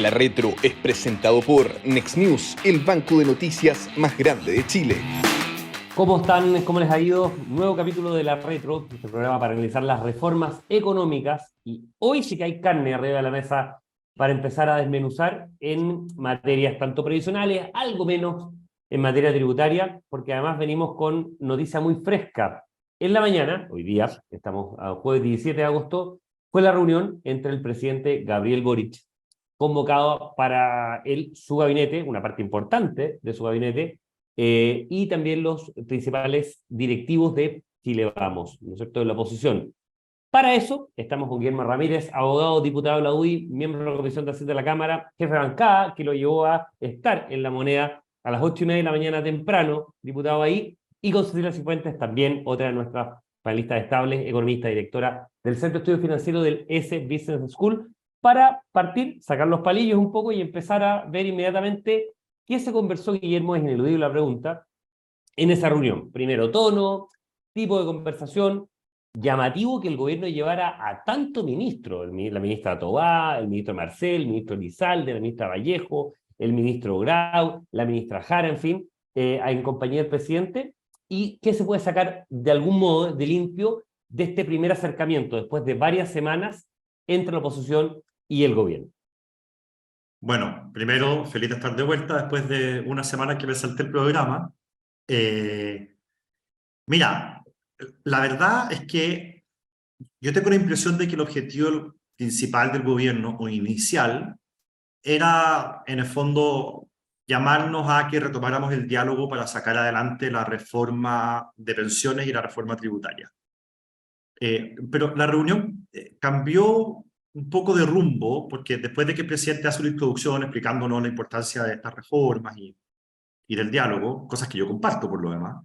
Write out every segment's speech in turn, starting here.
La Retro es presentado por Next News, el banco de noticias más grande de Chile. ¿Cómo están? ¿Cómo les ha ido? Nuevo capítulo de La Retro, este programa para analizar las reformas económicas. Y hoy sí que hay carne arriba de la mesa para empezar a desmenuzar en materias tanto previsionales, algo menos en materia tributaria, porque además venimos con noticia muy fresca. En la mañana, hoy día, estamos a jueves 17 de agosto, fue la reunión entre el presidente Gabriel Boric, convocado para su gabinete, una parte importante de su gabinete, y también los principales directivos de Chile Vamos, ¿no es cierto?, de la oposición. Para eso, estamos con Guillermo Ramírez, abogado, diputado de la UDI, miembro de la Comisión de Hacienda de la Cámara, jefe de bancada, que lo llevó a estar en La Moneda a las 8:30 de la mañana temprano, diputado ahí, y con Cecilia Cifuentes, también otra de nuestras panelistas estables, economista, directora del Centro de Estudios Financieros del S Business School, para partir, sacar los palillos un poco y empezar a ver inmediatamente qué se conversó. Guillermo, es ineludible la pregunta, en esa reunión. Primero, tono, tipo de conversación. Llamativo que el gobierno llevara a tanto ministro, la ministra Tobá, el ministro Marcel, el ministro Lizalde, la ministra Vallejo, el ministro Grau, la ministra Jara, en fin, en compañía del presidente. ¿Y qué se puede sacar de algún modo de limpio de este primer acercamiento después de varias semanas entre la oposición y el gobierno? Bueno, primero, feliz de estar de vuelta después de una semana que me salté el programa. Mira, la verdad es que yo tengo la impresión de que el objetivo principal del gobierno, o inicial, era, en el fondo, llamarnos a que retomáramos el diálogo para sacar adelante la reforma de pensiones y la reforma tributaria. Pero la reunión cambió un poco de rumbo, porque después de que el presidente hace una introducción explicándonos la importancia de estas reformas y del diálogo, cosas que yo comparto por lo demás,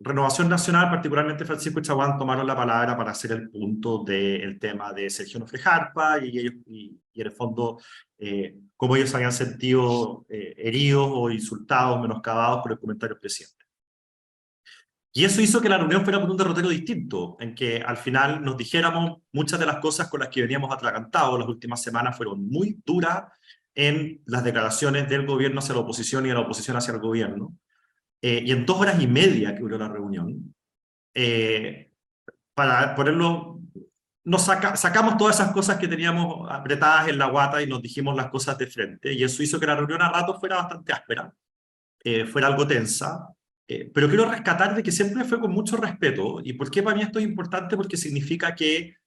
Renovación Nacional, particularmente Francisco Chaguán, tomaron la palabra para hacer el punto del tema de Sergio Nofre-Jarpa y en el fondo cómo ellos se habían sentido heridos o insultados, menoscabados por el comentario del presidente. Y eso hizo que la reunión fuera por un derrotero distinto, en que al final nos dijéramos muchas de las cosas con las que veníamos atragantados las últimas semanas fueron muy duras en las declaraciones del gobierno hacia la oposición y de la oposición hacia el gobierno. Y en 2 horas y media que duró la reunión, para ponerlo, sacamos todas esas cosas que teníamos apretadas en la guata y nos dijimos las cosas de frente, y eso hizo que la reunión a ratos fuera bastante áspera, fuera algo tensa, pero quiero rescatar de que siempre fue con mucho respeto. ¿Y por qué para mí esto es importante? Porque significa que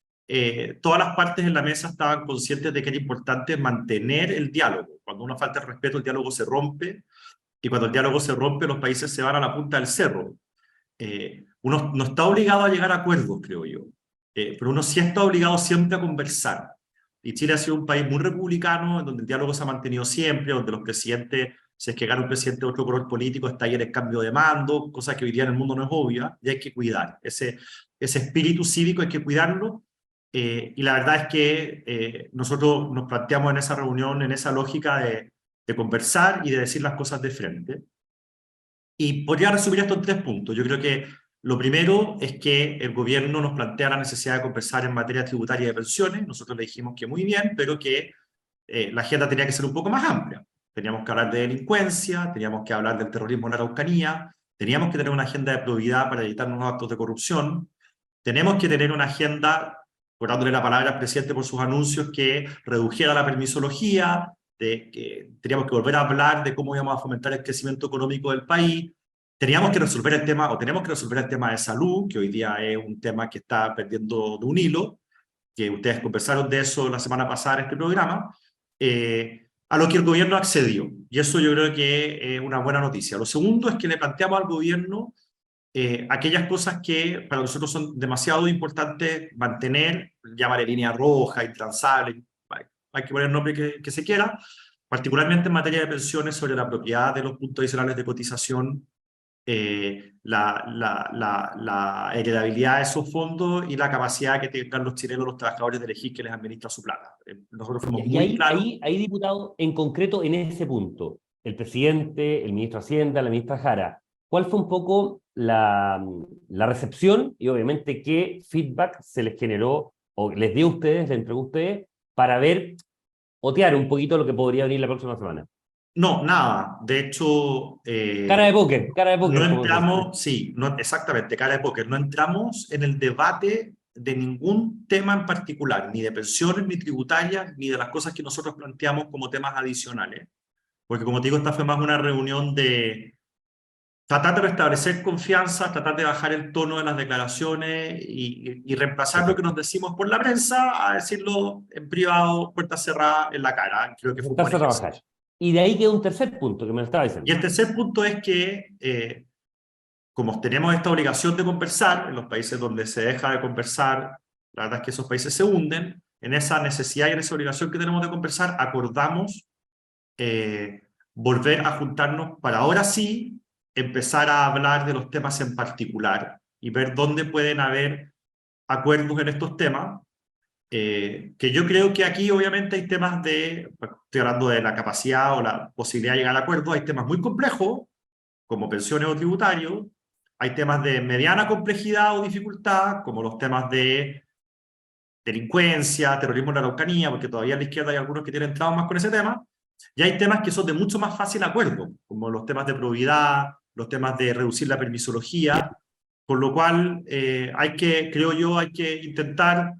todas las partes en la mesa estaban conscientes de que era importante mantener el diálogo. Cuando uno falta el respeto, el diálogo se rompe, y cuando el diálogo se rompe, los países se van a la punta del cerro. Uno no está obligado a llegar a acuerdos, creo yo, pero uno sí está obligado siempre a conversar. Y Chile ha sido un país muy republicano, en donde el diálogo se ha mantenido siempre, donde los presidentes, si es que gana un presidente de otro color político, está ahí en el cambio de mando, cosa que hoy día en el mundo no es obvia, y hay que cuidar. Ese espíritu cívico hay que cuidarlo, y la verdad es que nosotros nos planteamos en esa reunión, en esa lógica de conversar y de decir las cosas de frente. Y podría resumir esto en 3 puntos. Yo creo que lo primero es que el gobierno nos plantea la necesidad de conversar en materia tributaria y de pensiones. Nosotros le dijimos que muy bien, pero que la agenda tenía que ser un poco más amplia. Teníamos que hablar de delincuencia, teníamos que hablar del terrorismo en la Araucanía, teníamos que tener una agenda de probidad para evitar nuevos actos de corrupción, tenemos que tener una agenda, por dándole la palabra al presidente por sus anuncios, que redujera la permisología, de que teníamos que volver a hablar de cómo íbamos a fomentar el crecimiento económico del país. Teníamos que resolver el tema, o tenemos que resolver el tema de salud, que hoy día es un tema que está perdiendo de un hilo, que ustedes conversaron de eso la semana pasada en este programa, a lo que el gobierno accedió. Y eso yo creo que es una buena noticia. Lo segundo es que le planteamos al gobierno aquellas cosas que para nosotros son demasiado importantes mantener, llamar línea roja, intransable, hay que poner el nombre que se quiera, particularmente en materia de pensiones, sobre la propiedad de los puntos adicionales de cotización, la heredabilidad de esos fondos y la capacidad que tengan los chilenos, los trabajadores, de elegir que les administra su plata. Nosotros fuimos Y muy claros. ahí, diputado, en concreto, en ese punto, el presidente, el ministro de Hacienda, la ministra Jara, ¿cuál fue un poco la recepción y obviamente qué feedback se les generó o les dio a ustedes, les entregó a ustedes, para ver otear un poquito lo que podría venir la próxima semana. No, nada. De hecho, Cara de póker, no como se dice. entramos, sí, no, exactamente, cara de póker, no entramos en el debate de ningún tema en particular, ni de pensiones, ni tributarias, ni de las cosas que nosotros planteamos como temas adicionales. Porque como te digo, esta fue más una reunión de tratar de restablecer confianza, tratar de bajar el tono de las declaraciones y reemplazar lo que nos decimos por la prensa a decirlo en privado, puerta cerrada, en la cara. Creo que fue un buen Sentarse a ejercicio. trabajar. Y de ahí queda un tercer punto que me lo estaba Y diciendo. el tercer punto es que, como tenemos esta obligación de conversar, en los países donde se deja de conversar, la verdad es que esos países se hunden, en esa necesidad y en esa obligación que tenemos de conversar, acordamos volver a juntarnos para ahora sí empezar a hablar de los temas en particular y ver dónde pueden haber acuerdos en estos temas, que yo creo que aquí obviamente hay temas de, estoy hablando de la capacidad o la posibilidad de llegar a acuerdos, hay temas muy complejos, como pensiones o tributarios, hay temas de mediana complejidad o dificultad, como los temas de delincuencia, terrorismo en la Araucanía, porque todavía en la izquierda hay algunos que tienen traumas con ese tema, y hay temas que son de mucho más fácil acuerdo, como los temas de probidad, los temas de reducir la permisología, con lo cual hay que, creo yo, hay que intentar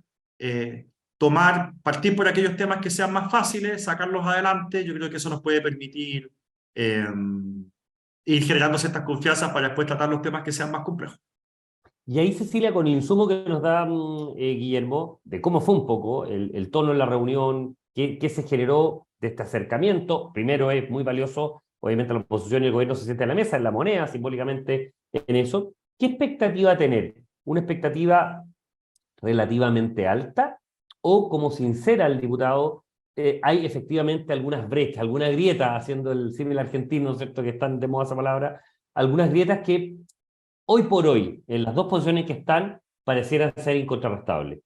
partir por aquellos temas que sean más fáciles, sacarlos adelante. Yo creo que eso nos puede permitir eh, ir generando ciertas confianzas para después tratar los temas que sean más complejos. Y ahí, Cecilia, con el insumo que nos da Guillermo, de cómo fue un poco el tono en la reunión, qué se generó de este acercamiento, primero es muy valioso, obviamente la oposición y el gobierno se sienten a la mesa, en la moneda, simbólicamente en eso. ¿Qué expectativa tener? ¿Una expectativa relativamente alta? ¿O, como sincera el diputado, hay efectivamente algunas brechas, alguna grieta, haciendo el símil argentino, ¿cierto?, que están de moda esa palabra, algunas grietas que hoy por hoy, en las dos posiciones que están, parecieran ser incontrastables?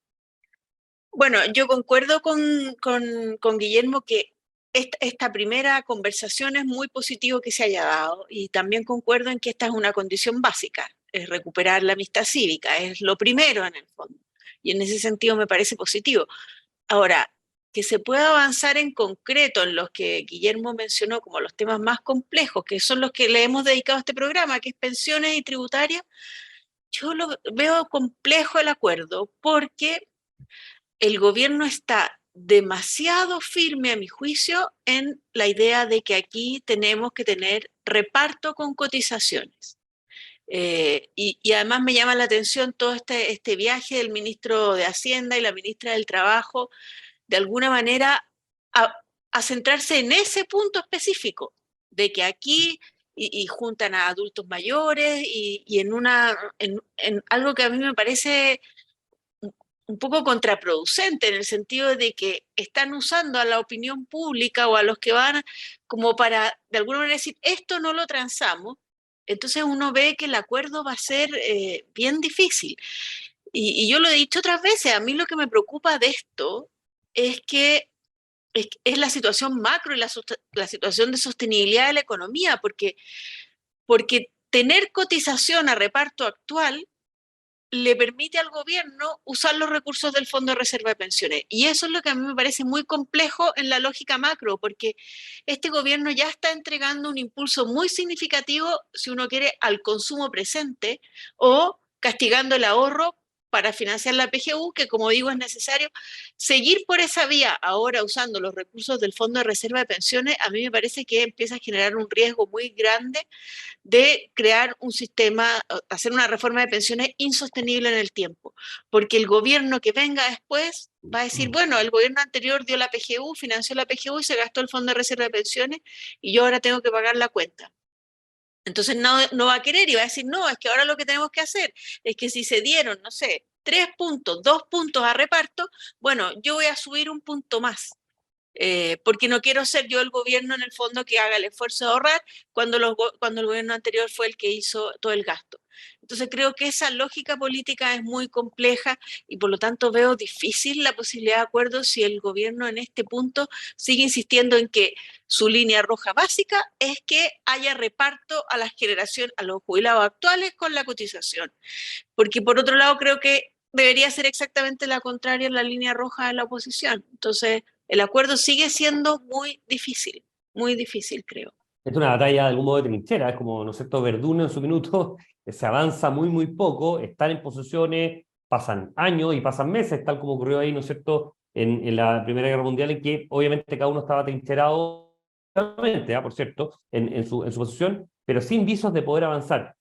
Bueno, yo concuerdo con Guillermo que esta primera conversación es muy positivo que se haya dado y también concuerdo en que esta es una condición básica, es recuperar la amistad cívica, es lo primero en el fondo. Y en ese sentido me parece positivo. Ahora, que se pueda avanzar en concreto en los que Guillermo mencionó como los temas más complejos, que son los que le hemos dedicado a este programa, que es pensiones y tributarias, yo lo veo complejo el acuerdo porque el gobierno está demasiado firme, a mi juicio, en la idea de que aquí tenemos que tener reparto con cotizaciones. Y además me llama la atención todo este viaje del ministro de Hacienda y la ministra del Trabajo, de alguna manera, a, a centrarse en ese punto específico, de que aquí y juntan a adultos mayores y en algo que a mí me parece un poco contraproducente en el sentido de que están usando a la opinión pública o a los que van como para de alguna manera decir esto no lo transamos, entonces uno ve que el acuerdo va a ser bien difícil. Y yo lo he dicho otras veces, a mí lo que me preocupa de esto es que es la situación macro y la situación de sostenibilidad de la economía, porque tener cotización a reparto actual le permite al gobierno usar los recursos del Fondo de Reserva de Pensiones. Y eso es lo que a mí me parece muy complejo en la lógica macro, porque este gobierno ya está entregando un impulso muy significativo, si uno quiere, al consumo presente o castigando el ahorro para financiar la PGU, que como digo es necesario seguir por esa vía ahora usando los recursos del Fondo de Reserva de Pensiones. A mí me parece que empieza a generar un riesgo muy grande de crear un sistema, hacer una reforma de pensiones insostenible en el tiempo, porque el gobierno que venga después va a decir, bueno, el gobierno anterior dio la PGU, financió la PGU y se gastó el Fondo de Reserva de Pensiones y yo ahora tengo que pagar la cuenta. Entonces no va a querer y va a decir, no, es que ahora lo que tenemos que hacer es que si se dieron, no sé, 3 puntos, 2 puntos a reparto, bueno, yo voy a subir un punto más. Porque no quiero ser yo el gobierno en el fondo que haga el esfuerzo de ahorrar cuando el gobierno anterior fue el que hizo todo el gasto. Entonces creo que esa lógica política es muy compleja y por lo tanto veo difícil la posibilidad de acuerdo si el gobierno en este punto sigue insistiendo en que su línea roja básica es que haya reparto a las generaciones, a los jubilados actuales con la cotización. Porque por otro lado creo que debería ser exactamente la contraria en la línea roja de la oposición. Entonces el acuerdo sigue siendo muy difícil, creo. Es una batalla de algún modo de trinchera, es como, ¿no es cierto?, Verdún en su minuto, se avanza muy poco, están en posiciones, pasan años y pasan meses, tal como ocurrió ahí, ¿no es cierto?, en la Primera Guerra Mundial, en que obviamente cada uno estaba trincherado, por cierto, en su posición, pero sin visos de poder avanzar.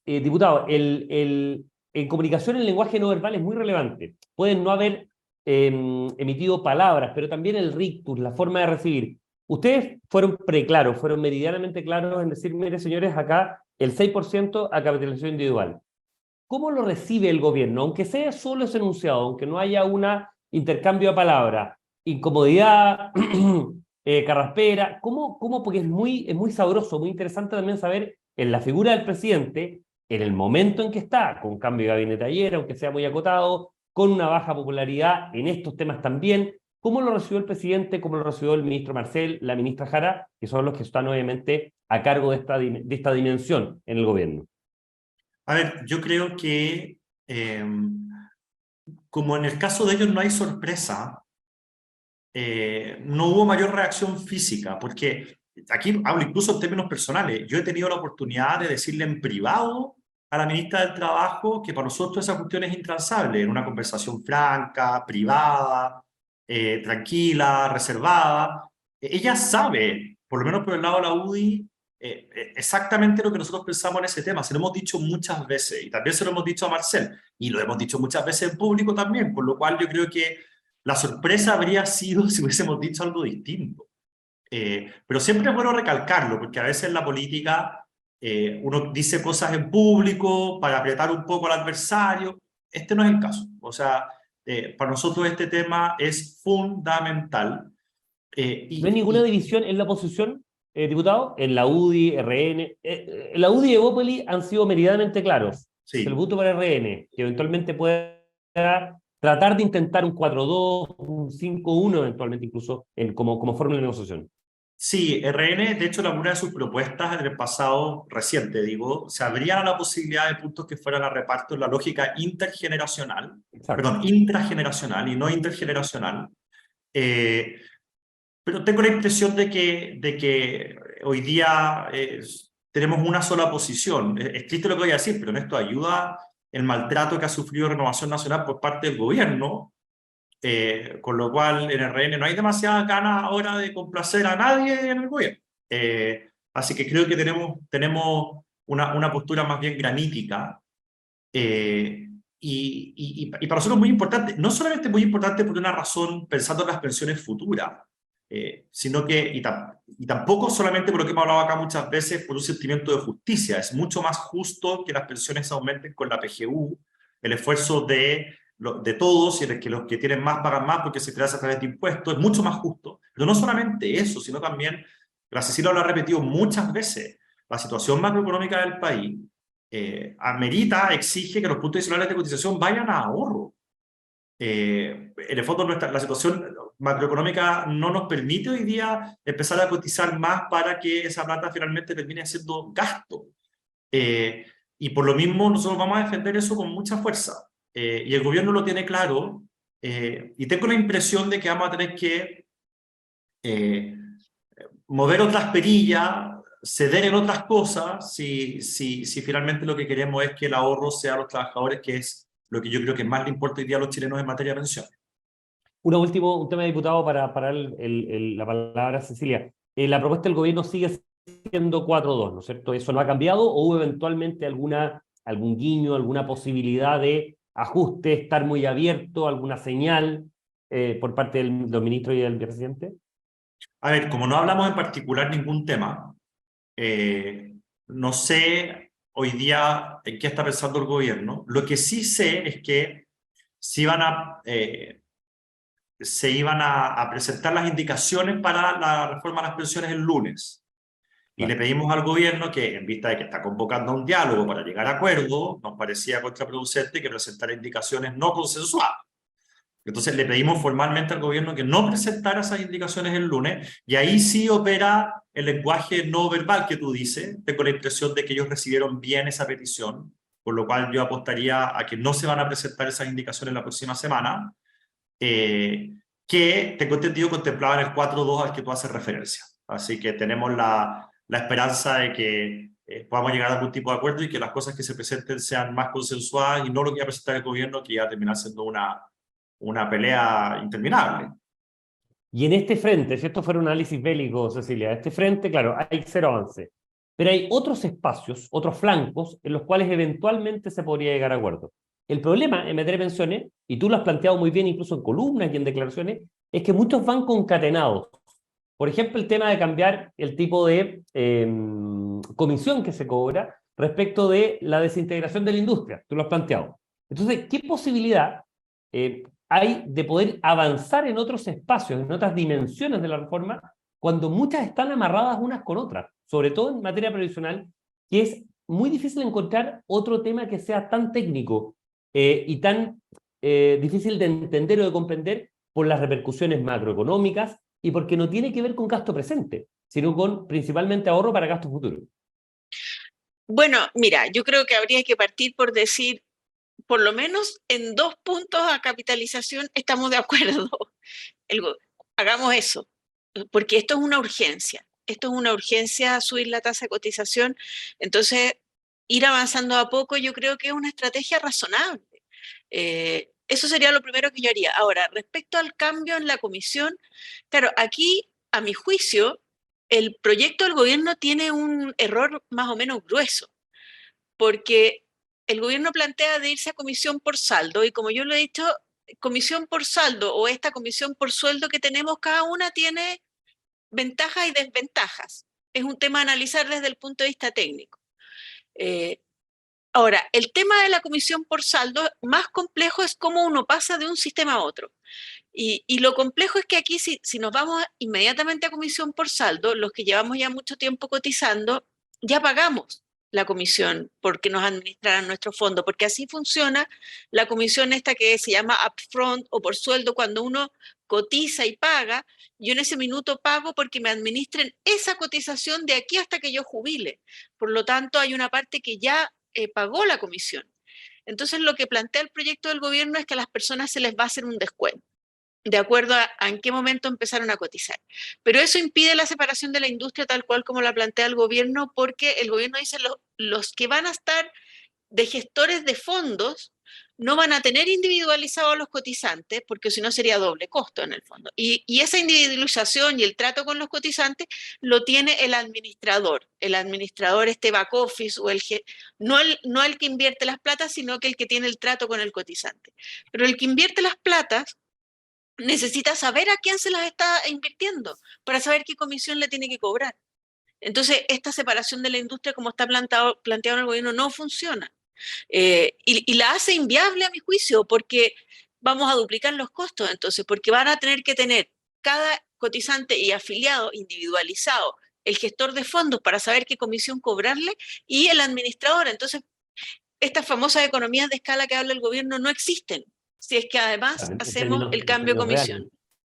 Diputado, en comunicación el lenguaje no verbal es muy relevante. Pueden no haber emitido palabras, pero también el rictus, la forma de recibir. Ustedes fueron preclaros, fueron meridianamente claros en decir, mire señores, acá el 6% a capitalización individual. ¿Cómo lo recibe el gobierno? Aunque sea solo ese enunciado, aunque no haya un intercambio de palabras, incomodidad, carraspera, ¿cómo? Porque es muy sabroso, muy interesante también saber en la figura del presidente, en el momento en que está, con cambio de gabinete ayer, aunque sea muy acotado, con una baja popularidad en estos temas también, ¿cómo lo recibió el presidente? ¿Cómo lo recibió el ministro Marcel, la ministra Jara, que son los que están obviamente a cargo de esta dimensión en el gobierno? A ver, yo creo que como en el caso de ellos no hay sorpresa, no hubo mayor reacción física, porque aquí hablo incluso en términos personales. Yo he tenido la oportunidad de decirle en privado a la ministra del Trabajo que para nosotros esa cuestión es intransable, en una conversación franca, privada, tranquila, reservada. Ella sabe, por lo menos por el lado de la UDI, exactamente lo que nosotros pensamos en ese tema. Se lo hemos dicho muchas veces, y también se lo hemos dicho a Marcel, y lo hemos dicho muchas veces en público también, por lo cual yo creo que la sorpresa habría sido si hubiésemos dicho algo distinto. Pero siempre es bueno recalcarlo, porque a veces en la política uno dice cosas en público para apretar un poco al adversario. Este no es el caso. O sea, para nosotros este tema es fundamental. ¿No hay ninguna división en la oposición, diputado? En la UDI, RN. La UDI y Evópoli han sido meridianamente claros. Sí. El voto para RN, que eventualmente puede tratar de intentar un 4-2, un 5-1, eventualmente incluso como fórmula de negociación. Sí, RN, de hecho, en alguna de sus propuestas en el pasado reciente, digo, se abría la posibilidad de puntos que fueran a reparto en la lógica intergeneracional, perdón, intrageneracional y no intergeneracional. Pero tengo la impresión de que hoy día tenemos una sola posición. Es triste lo que voy a decir, pero en esto ayuda el maltrato que ha sufrido Renovación Nacional por parte del gobierno, con lo cual en RN no hay demasiada ganas ahora de complacer a nadie en el gobierno. Así que creo que tenemos una postura más bien granítica, y para nosotros es muy importante, no solamente muy importante por una razón pensando en las pensiones futuras, sino que, y tampoco solamente por lo que hemos hablado acá muchas veces, por un sentimiento de justicia. Es mucho más justo que las pensiones aumenten con la PGU, el esfuerzo de todos, y de que los que tienen más pagan más porque se crean a través de impuestos, es mucho más justo. Pero no solamente eso, sino también, la Cecilia lo ha repetido muchas veces, la situación macroeconómica del país amerita, exige que los puntos adicionales de cotización vayan a ahorro. En el fondo la situación macroeconómica no nos permite hoy día empezar a cotizar más para que esa plata finalmente termine siendo gasto. Y por lo mismo nosotros vamos a defender eso con mucha fuerza. Y el gobierno lo tiene claro, y tengo la impresión de que vamos a tener que mover otras perillas, ceder en otras cosas, si finalmente lo que queremos es que el ahorro sea a los trabajadores, que es lo que yo creo que más le importa hoy día a los chilenos en materia de pensiones. Un tema, diputado, para la palabra a Cecilia. La propuesta del gobierno sigue siendo 4-2, ¿no es cierto? ¿Eso no ha cambiado o hubo eventualmente algún guiño, alguna posibilidad de ajuste, estar muy abierto, alguna señal por parte de los ministros y del presidente? A ver, como no hablamos en particular ningún tema, no sé hoy día en qué está pensando el gobierno. Lo que sí sé es que se iban a presentar las indicaciones para la reforma de las pensiones el lunes. Y le pedimos al gobierno que, en vista de que está convocando a un diálogo para llegar a acuerdo, nos parecía contraproducente que presentara indicaciones no consensuadas. Entonces le pedimos formalmente al gobierno que no presentara esas indicaciones el lunes, y ahí sí opera el lenguaje no verbal que tú dices. Tengo la impresión de que ellos recibieron bien esa petición, por lo cual yo apostaría a que no se van a presentar esas indicaciones la próxima semana, que que tengo entendido contemplaba en el 4.2 al que tú haces referencia. Así que tenemos la esperanza de que podamos llegar a algún tipo de acuerdo y que las cosas que se presenten sean más consensuadas y no lo que va a presentar el gobierno, que ya termina siendo una pelea interminable. Y en este frente, si esto fuera un análisis bélico, Cecilia, este frente, claro, hay cero avance. Pero hay otros espacios, otros flancos, en los cuales eventualmente se podría llegar a acuerdo. El problema en materia de pensiones, y tú lo has planteado muy bien incluso en columnas y en declaraciones, es que muchos van concatenados. Por ejemplo, el tema de cambiar el tipo de comisión que se cobra respecto de la desintegración de la industria. Tú lo has planteado. Entonces, ¿qué posibilidad hay de poder avanzar en otros espacios, en otras dimensiones de la reforma, cuando muchas están amarradas unas con otras? Sobre todo en materia previsional, que es muy difícil encontrar otro tema que sea tan técnico y tan difícil de entender o de comprender por las repercusiones macroeconómicas y porque no tiene que ver con gasto presente, sino con principalmente ahorro para gasto futuro. Bueno, mira, yo creo que habría que partir por decir, por lo menos en 2 puntos a capitalización estamos de acuerdo. Hagamos eso, porque esto es una urgencia. Esto es una urgencia, subir la tasa de cotización. Entonces, ir avanzando a poco yo creo que es una estrategia razonable. Eso sería lo primero que yo haría. Ahora, respecto al cambio en la comisión, claro, aquí, a mi juicio, el proyecto del gobierno tiene un error más o menos grueso, porque el gobierno plantea de irse a comisión por saldo, y como yo lo he dicho, comisión por saldo o esta comisión por sueldo que tenemos, cada una tiene ventajas y desventajas. Es un tema a analizar desde el punto de vista técnico. Ahora, el tema de la comisión por saldo más complejo es cómo uno pasa de un sistema a otro. Y lo complejo es que aquí, si nos vamos inmediatamente a comisión por saldo, los que llevamos ya mucho tiempo cotizando, ya pagamos la comisión porque nos administraran nuestro fondo, porque así funciona la comisión esta que se llama upfront o por sueldo, cuando uno cotiza y paga, yo en ese minuto pago porque me administren esa cotización de aquí hasta que yo jubile. Por lo tanto, hay una parte que ya pagó la comisión. Entonces, lo que plantea el proyecto del gobierno es que a las personas se les va a hacer un descuento, de acuerdo a en qué momento empezaron a cotizar. Pero eso impide la separación de la industria tal cual como la plantea el gobierno, porque el gobierno dice los que van a estar de gestores de fondos no van a tener individualizados los cotizantes, porque si no sería doble costo en el fondo. Y esa individualización y el trato con los cotizantes lo tiene el administrador este back office, o no el que invierte las platas, sino que el que tiene el trato con el cotizante. Pero el que invierte las platas necesita saber a quién se las está invirtiendo para saber qué comisión le tiene que cobrar. Entonces, esta separación de la industria, como está planteado en el gobierno, no funciona. Y la hace inviable, a mi juicio, porque vamos a duplicar los costos, entonces, porque van a tener que tener cada cotizante y afiliado individualizado, el gestor de fondos para saber qué comisión cobrarle y el administrador. Entonces, estas famosas economías de escala que habla el gobierno no existen, si es que además hacemos el cambio de comisión.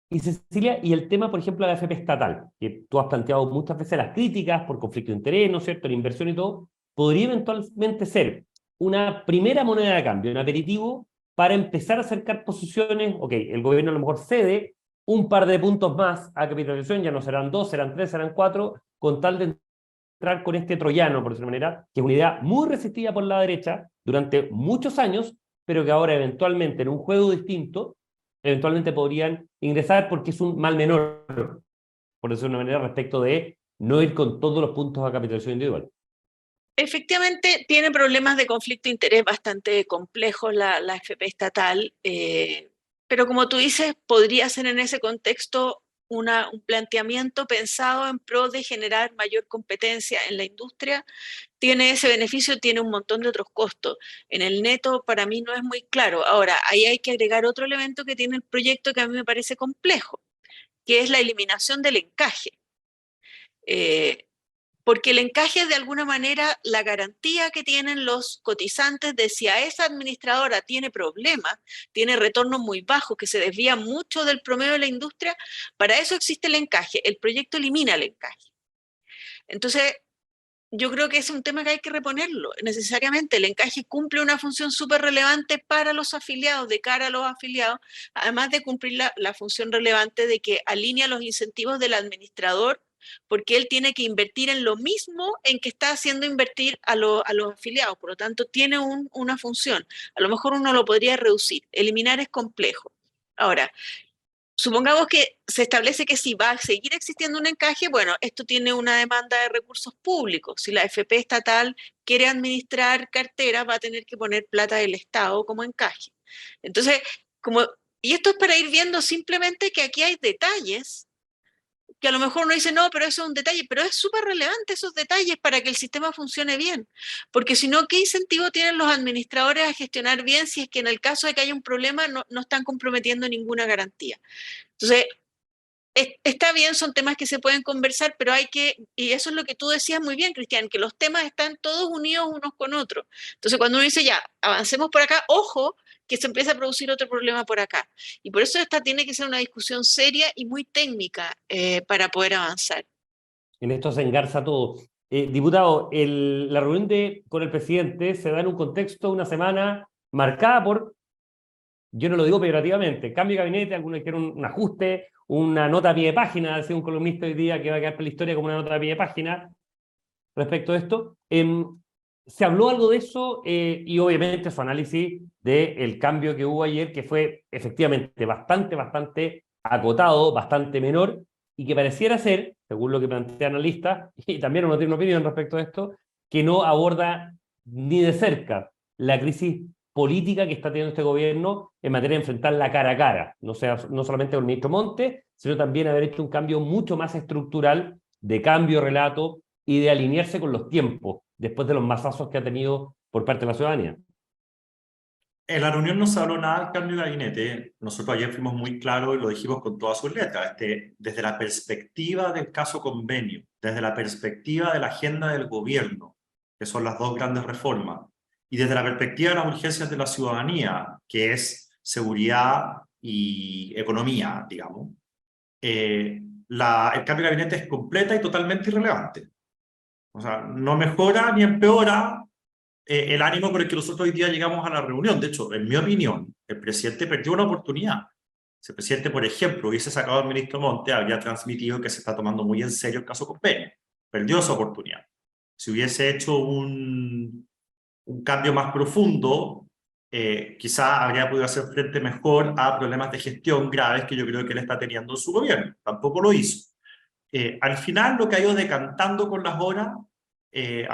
Y Cecilia, y el tema, por ejemplo, de la AFP estatal, que tú has planteado muchas veces las críticas por conflicto de interés, ¿no es cierto?, la inversión y todo, podría eventualmente ser una primera moneda de cambio, un aperitivo para empezar a acercar posiciones. Ok, el gobierno a lo mejor cede un par de puntos más a capitalización, ya no serán 2, serán 3, serán 4, con tal de entrar con este troyano, por decirlo de manera, que es una idea muy resistida por la derecha durante muchos años, pero que ahora eventualmente en un juego distinto, eventualmente podrían ingresar porque es un mal menor, por decirlo de una manera, respecto de no ir con todos los puntos a capitalización individual. Efectivamente, tiene problemas de conflicto de interés bastante complejos la AFP estatal, pero como tú dices, podría ser en ese contexto un planteamiento pensado en pro de generar mayor competencia en la industria. Tiene ese beneficio, tiene un montón de otros costos. En el neto, para mí no es muy claro. Ahora, ahí hay que agregar otro elemento que tiene el proyecto que a mí me parece complejo, que es la eliminación del encaje. Porque el encaje es de alguna manera la garantía que tienen los cotizantes de si a esa administradora tiene problemas, tiene retornos muy bajos, que se desvían mucho del promedio de la industria, para eso existe el encaje. El proyecto elimina el encaje. Entonces, yo creo que es un tema que hay que reponerlo necesariamente. El encaje cumple una función súper relevante para los afiliados, de cara a los afiliados, además de cumplir la función relevante de que alinea los incentivos del administrador, porque él tiene que invertir en lo mismo en que está haciendo invertir a los afiliados. Por lo tanto, tiene una función. A lo mejor uno lo podría reducir. Eliminar es complejo. Ahora, supongamos que se establece que si va a seguir existiendo un encaje, bueno, esto tiene una demanda de recursos públicos. Si la FP estatal quiere administrar carteras, va a tener que poner plata del Estado como encaje. Entonces, y esto es para ir viendo simplemente que aquí hay detalles que a lo mejor uno dice, no, pero eso es un detalle, pero es súper relevante esos detalles para que el sistema funcione bien. Porque si no, ¿qué incentivo tienen los administradores a gestionar bien si es que en el caso de que haya un problema no están comprometiendo ninguna garantía? Entonces, está bien, son temas que se pueden conversar, pero y eso es lo que tú decías muy bien, Cristian, que los temas están todos unidos unos con otros. Entonces, cuando uno dice, ya, avancemos por acá, ojo, que se empieza a producir otro problema por acá. Y por eso esta tiene que ser una discusión seria y muy técnica para poder avanzar. En esto se engarza todo. Diputado, la reunión con el presidente se da en un contexto, una semana marcada por, yo no lo digo peyorativamente, cambio de gabinete, algunos dijeron un ajuste, una nota a pie de página, decía un columnista hoy día que va a quedar para la historia como una nota a pie de página respecto a esto. Se habló algo de eso y obviamente su análisis del cambio que hubo ayer, que fue efectivamente bastante acotado, bastante menor, y que pareciera ser, según lo que plantea analistas, y también uno tiene una opinión respecto a esto, que no aborda ni de cerca la crisis política que está teniendo este gobierno en materia de enfrentarla cara a cara, no solamente con el ministro Montes, sino también haber hecho un cambio mucho más estructural de cambio de relato y de alinearse con los tiempos, después de los masazos que ha tenido por parte de la ciudadanía. En la reunión no se habló nada del cambio de gabinete. Nosotros ayer fuimos muy claros y lo dijimos con todas sus letras. Desde la perspectiva del caso convenio, desde la perspectiva de la agenda del gobierno, que son las dos grandes reformas, y desde la perspectiva de las urgencias de la ciudadanía, que es seguridad y economía, digamos, el cambio de gabinete es completa y totalmente irrelevante. O sea, no mejora ni empeora el ánimo con el que nosotros hoy día llegamos a la reunión. De hecho, en mi opinión, el presidente perdió una oportunidad. Si el presidente, por ejemplo, hubiese sacado al ministro Montes, habría transmitido que se está tomando muy en serio el caso convenio. Perdió esa oportunidad. Si hubiese hecho un cambio más profundo, quizá habría podido hacer frente mejor a problemas de gestión graves que yo creo que él está teniendo en su gobierno. Tampoco lo hizo. Al final, lo que ha ido decantando con las horas,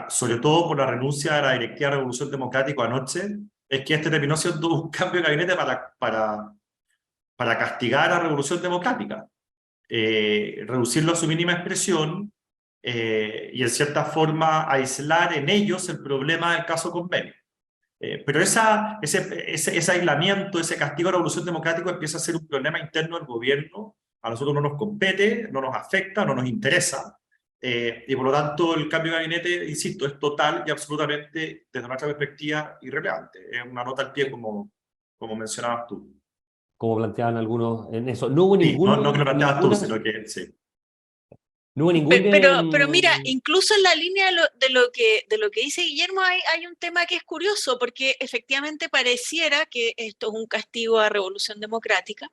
sobre todo por la renuncia de la directiva de Revolución Democrática anoche, es que este terminó siendo un cambio de gabinete para castigar a Revolución Democrática, reducirlo a su mínima expresión y en cierta forma aislar en ellos el problema del caso convenio. Pero ese aislamiento, ese castigo a la Revolución Democrática empieza a ser un problema interno del gobierno. A nosotros no nos compete, no nos afecta, no nos interesa, y por lo tanto el cambio de gabinete, insisto, es total y absolutamente, desde nuestra perspectiva, irrelevante. Es una nota al pie, como mencionabas tú. Como planteaban algunos en eso. No hubo Sí, ningún... no que lo planteabas tú, sino que sí. No hubo ningún... Pero mira, incluso en la línea de lo que dice Guillermo hay un tema que es curioso, porque efectivamente pareciera que esto es un castigo a Revolución Democrática.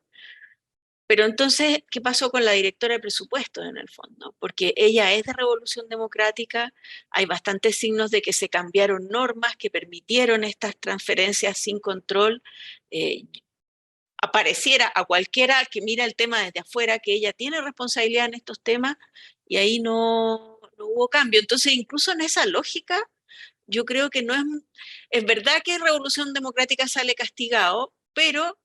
Pero entonces, ¿qué pasó con la directora de presupuestos en el fondo? Porque ella es de Revolución Democrática, hay bastantes signos de que se cambiaron normas que permitieron estas transferencias sin control. Apareciera a cualquiera que mira el tema desde afuera que ella tiene responsabilidad en estos temas y ahí no hubo cambio. Entonces, incluso en esa lógica, yo creo que no es verdad que Revolución Democrática sale castigado, pero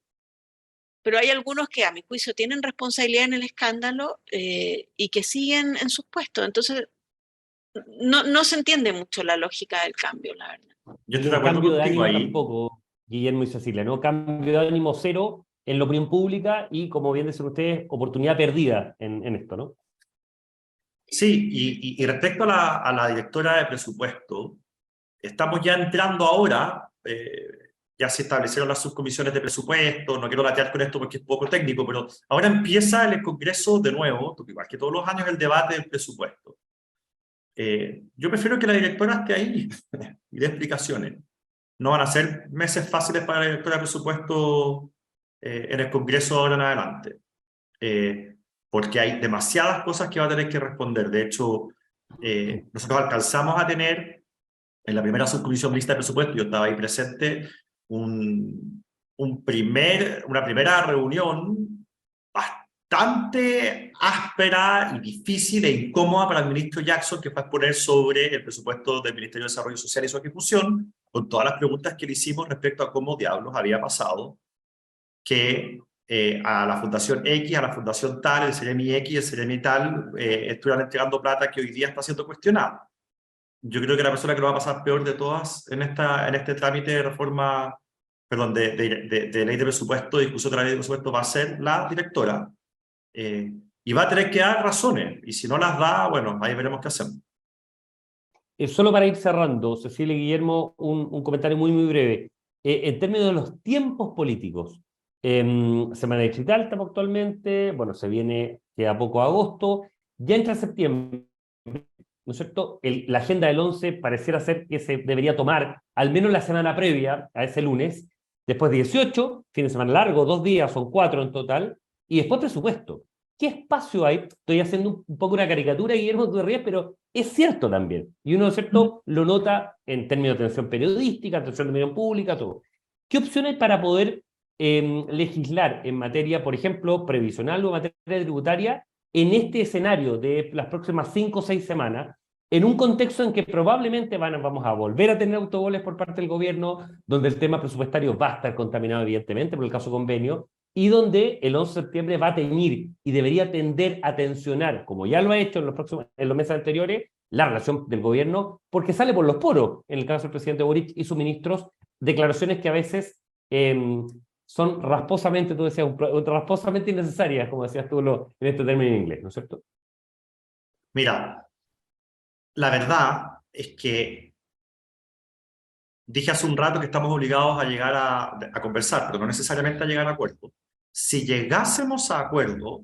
hay algunos que a mi juicio tienen responsabilidad en el escándalo y que siguen en sus puestos. Entonces, no se entiende mucho la lógica del cambio, la verdad. Yo estoy de acuerdo cambio de contigo ánimo ahí. tampoco, Guillermo y Cecilia, ¿no? Cambio de ánimo cero en la opinión pública y, como bien dicen ustedes, oportunidad perdida en esto, ¿no? Sí, y respecto a la directora de presupuesto, estamos ya entrando ahora, ya se establecieron las subcomisiones de presupuesto, no quiero latear con esto porque es poco técnico, pero ahora empieza el Congreso de nuevo, igual que todos los años, el debate del presupuesto. Yo prefiero que la directora esté ahí y dé explicaciones. No van a ser meses fáciles para la directora de presupuesto en el Congreso ahora en adelante, porque hay demasiadas cosas que va a tener que responder. De hecho, nosotros alcanzamos a tener en la primera subcomisión mixta de presupuesto, yo estaba ahí presente, una primera reunión bastante áspera y difícil e incómoda para el ministro Jackson, que fue a exponer sobre el presupuesto del Ministerio de Desarrollo Social y su ejecución, con todas las preguntas que le hicimos respecto a cómo diablos había pasado que a la Fundación X, a la Fundación tal, el Ceremi X, el Ceremi tal, estuvieran entregando plata que hoy día está siendo cuestionada. Yo creo que la persona que lo va a pasar peor de todas en este trámite de reforma, perdón, de ley de presupuesto, discusión de la ley de presupuesto, va a ser la directora, y va a tener que dar razones, y si no las da, bueno, ahí veremos qué hacemos. Solo para ir cerrando, Cecilia y Guillermo, un comentario muy, muy breve. En términos de los tiempos políticos, semana distrital estamos actualmente, bueno, queda poco agosto, ya entra septiembre, ¿no es cierto? La agenda del 11 pareciera ser que se debería tomar al menos la semana previa a ese lunes, después 18, fin de semana largo, 2 días, son 4 en total, y después presupuesto. ¿Qué espacio hay? Estoy haciendo un poco una caricatura, Guillermo, tú te ríes, pero es cierto también. Y uno, ¿cierto?, lo nota en términos de atención periodística, atención de opinión pública, todo. ¿Qué opciones hay para poder legislar en materia, por ejemplo, previsional o en materia tributaria, en este escenario de las próximas 5 o 6 semanas, en un contexto en que probablemente vamos a volver a tener autogoles por parte del gobierno, donde el tema presupuestario va a estar contaminado, evidentemente, por el caso convenio, y donde el 11 de septiembre va a teñir y debería tender a tensionar, como ya lo ha hecho en los meses anteriores, la relación del gobierno, porque sale por los poros, en el caso del presidente Boric y sus ministros, declaraciones que a veces son rasposamente, tú decías, rasposamente innecesarias, como decías tú en este término en inglés, ¿no es cierto? Mira, la verdad es que dije hace un rato que estamos obligados a llegar a conversar, pero no necesariamente a llegar a acuerdo. Si llegásemos a acuerdo,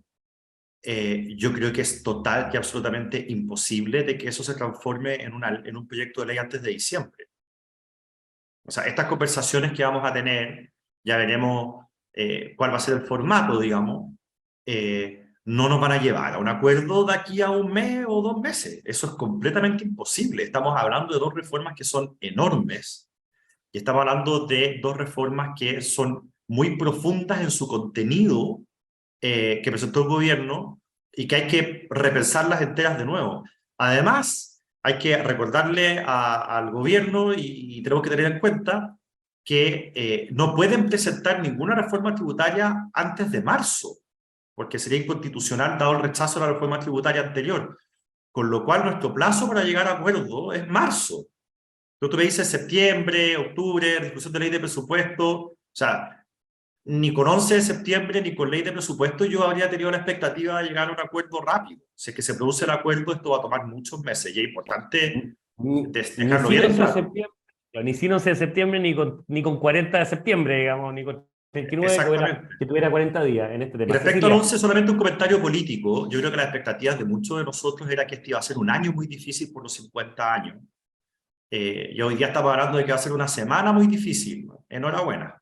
yo creo que es total y absolutamente imposible de que eso se transforme en un proyecto de ley antes de diciembre. O sea, estas conversaciones que vamos a tener, ya veremos cuál va a ser el formato, digamos, no nos van a llevar a un acuerdo de aquí a un mes o 2 meses. Eso es completamente imposible. Estamos hablando de 2 reformas que son enormes, y estamos hablando de 2 reformas que son muy profundas en su contenido, que presentó el gobierno, y que hay que repensarlas enteras de nuevo. Además, hay que recordarle al gobierno, y tenemos que tener en cuenta que no pueden presentar ninguna reforma tributaria antes de marzo, porque sería inconstitucional dado el rechazo a la reforma tributaria anterior, con lo cual nuestro plazo para llegar a acuerdo es marzo. Tú me dices septiembre, octubre, discusión de ley de presupuesto, o sea, ni con 11 de septiembre ni con ley de presupuesto yo habría tenido la expectativa de llegar a un acuerdo rápido. Si es que se produce el acuerdo, esto va a tomar muchos meses, y es importante dejarlo bien claro. Ni sin 11 de septiembre, ni con 40 de septiembre, digamos, ni con 29, que tuviera 40 días en este tema. Respecto al 11, solamente un comentario político. Yo creo que las expectativas de muchos de nosotros era que este iba a ser un año muy difícil por los 50 años. Y hoy día estamos hablando de que va a ser una semana muy difícil. Enhorabuena.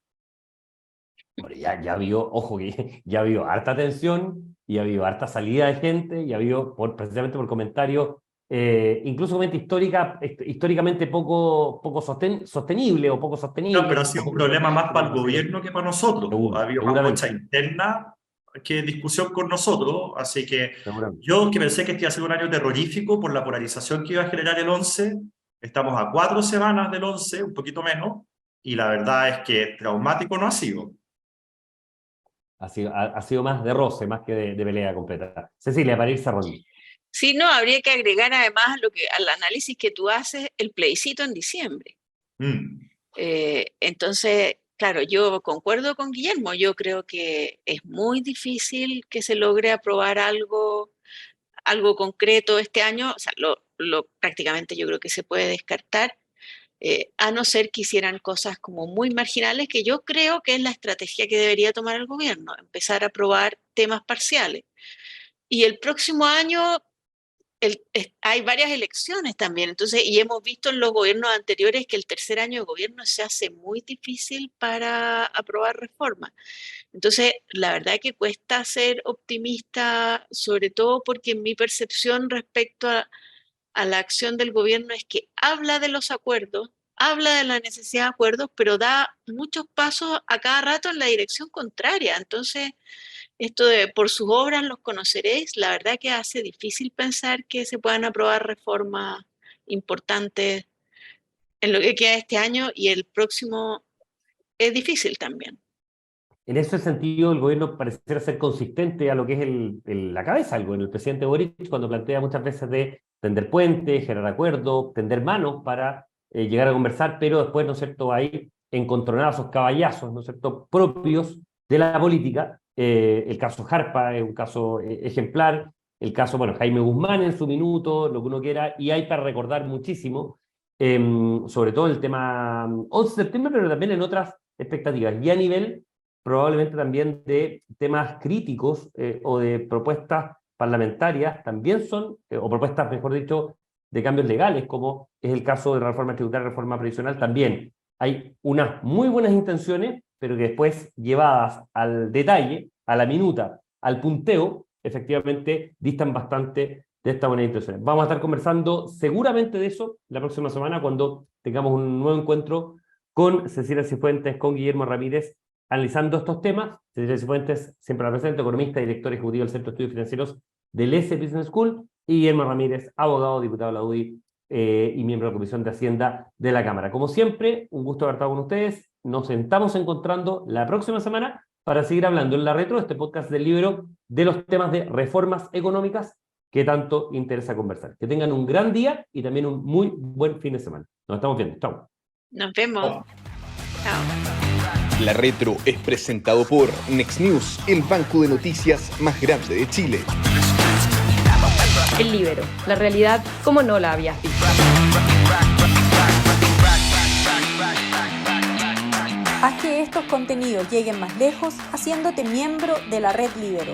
Ya vio, ojo, que ya vio harta tensión, ya vio harta salida de gente, ya vio, precisamente por comentarios, incluso históricamente poco sostenible o poco sostenible. No, pero ha sido un problema más para el gobierno que para nosotros. Ha habido más lucha interna que discusión con nosotros, así que yo, que pensé que este iba a ser un año terrorífico por la polarización que iba a generar el 11, estamos a 4 semanas del 11, un poquito menos, y la verdad es que traumático no ha sido. Ha sido más de roce, más que de pelea completa. Cecilia, para ir cerrando. Sí, no, habría que agregar además al análisis que tú haces, el plebiscito en diciembre. Entonces, claro, yo concuerdo con Guillermo, yo creo que es muy difícil que se logre aprobar algo concreto este año, o sea, prácticamente yo creo que se puede descartar, a no ser que hicieran cosas como muy marginales, que yo creo que es la estrategia que debería tomar el gobierno, empezar a aprobar temas parciales. Y el próximo año hay varias elecciones también, entonces, y hemos visto en los gobiernos anteriores que el tercer año de gobierno se hace muy difícil para aprobar reformas. Entonces, la verdad que cuesta ser optimista, sobre todo porque mi percepción respecto a la acción del gobierno es que habla de los acuerdos, habla de la necesidad de acuerdos, pero da muchos pasos a cada rato en la dirección contraria. Entonces, esto de por sus obras los conoceréis, la verdad que hace difícil pensar que se puedan aprobar reformas importantes en lo que queda este año, y el próximo es difícil también. En ese sentido, el gobierno pareciera ser consistente a lo que es la cabeza del gobierno. El presidente Boric, cuando plantea muchas veces de tender puentes, generar acuerdos, tender manos para llegar a conversar, pero después, ¿no es cierto?, hay encontronazos, caballazos, ¿no es cierto?, propios de la política. El caso Jarpa es un caso ejemplar, el caso, bueno, Jaime Guzmán en su minuto, lo que uno quiera, y hay para recordar muchísimo, sobre todo el tema 11 de septiembre, pero también en otras expectativas, y a nivel probablemente también de temas críticos o de propuestas parlamentarias, también son, o propuestas, mejor dicho, de cambios legales, como es el caso de la reforma tributaria, reforma previsional. También hay unas muy buenas intenciones, pero que después, llevadas al detalle, a la minuta, al punteo, efectivamente distan bastante de estas buenas intenciones. Vamos a estar conversando seguramente de eso la próxima semana, cuando tengamos un nuevo encuentro con Cecilia Cifuentes, con Guillermo Ramírez, analizando estos temas. Cecilia Cifuentes, siempre la presente, economista, director ejecutivo del Centro de Estudios Financieros del S Business School, y Guillermo Ramírez, abogado, diputado de la UDI y miembro de la Comisión de Hacienda de la Cámara. Como siempre, un gusto haber estado con ustedes. Nos estamos encontrando la próxima semana para seguir hablando en La Retro, este podcast del libro, de los temas de reformas económicas que tanto interesa conversar. Que tengan un gran día y también un muy buen fin de semana. Nos estamos viendo. Chao. Nos vemos. Chao. La Retro es presentado por Next News, el banco de noticias más grande de Chile. El Líbero, la realidad como no la habías visto. Haz que estos contenidos lleguen más lejos haciéndote miembro de la Red Líbero.